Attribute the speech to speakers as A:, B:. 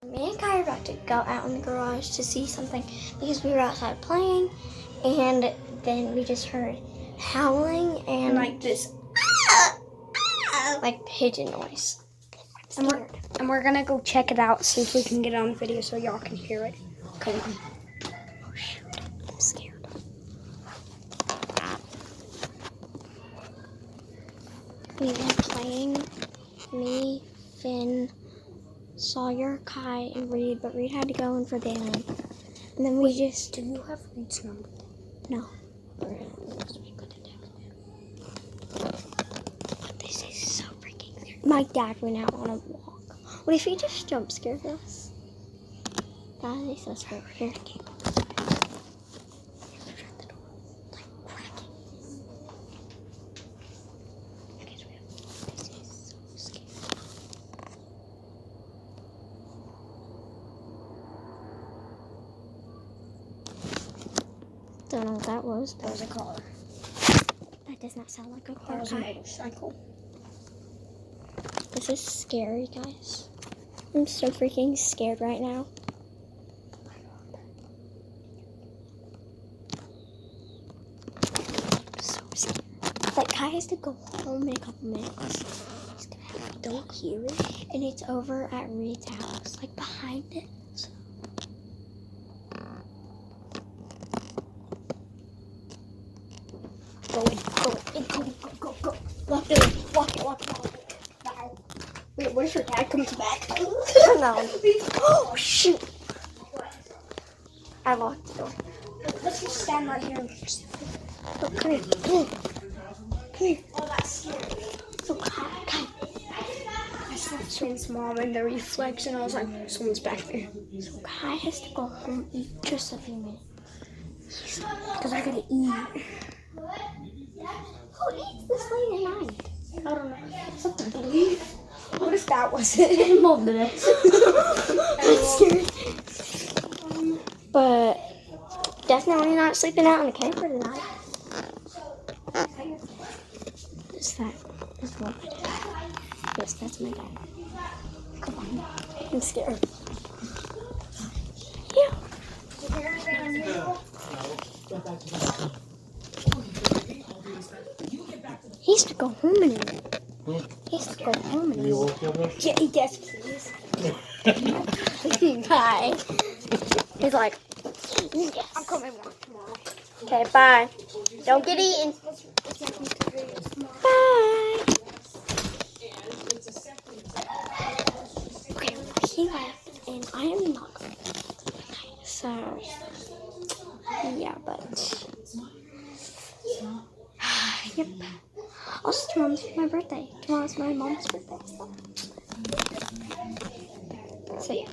A: Me and Kai are about to go out in the garage to see something because we were outside playing, and then we just heard howling and
B: like this,
A: like pigeon noise.
B: and we're gonna go check it out, see if we can get it on video so y'all can hear it. Come on.
A: Oh shoot, I'm scared. We were playing, me, Finn, Sawyer, Kai, and Reed, but Reed had to go in for Dan. And then we just...
B: Do you have Reed's number?
A: No. This is so freaking scary. My dad went out on a walk. What if he just jump scared us? That is so scary. Here, okay. Shut the door. Like, crack it. This is so scary. Don't know what that was.
B: That was a car.
A: That does not sound like a car.
B: That was a motorcycle.
A: This is scary, guys. I'm so freaking scared right now. So scared. Like, Kai has to go home in a couple minutes. He's gonna have to
B: Don't hear it.
A: And it's over at Reed's house, like behind it. So.
B: Go in. Lock it. Lock it. Now. Wait, what if your dad comes back?
A: No. Oh, shoot. I locked the door.
B: Let's just stand right here.
A: Oh, come here. Come here.
B: Oh, that's scary.
A: So, Kai.
B: I saw Finn's mom in the reflex, and I was like, someone's back there.
A: So, Kai has to go home in just a few minutes.
B: Because I gotta eat.
A: Who eats this late at night?
B: I don't know. Something to believe. What if that was it?
A: Mom did it. I'm scared. But definitely not sleeping out in the camper tonight. Is that? Is what my dad? Yes, that's my dad. Come on. I'm scared. Yeah. He has to go home in a minute. He has to go home in a minute.
B: Yeah, yes, please.
A: Bye. He's like, yes.
B: I'm coming tomorrow.
A: Okay, bye. Don't get eaten. Bye. Okay, he left, and I am not going to. So, yeah, but. Yep. Also, tomorrow's my birthday. Tomorrow's my mom's birthday. So, yeah.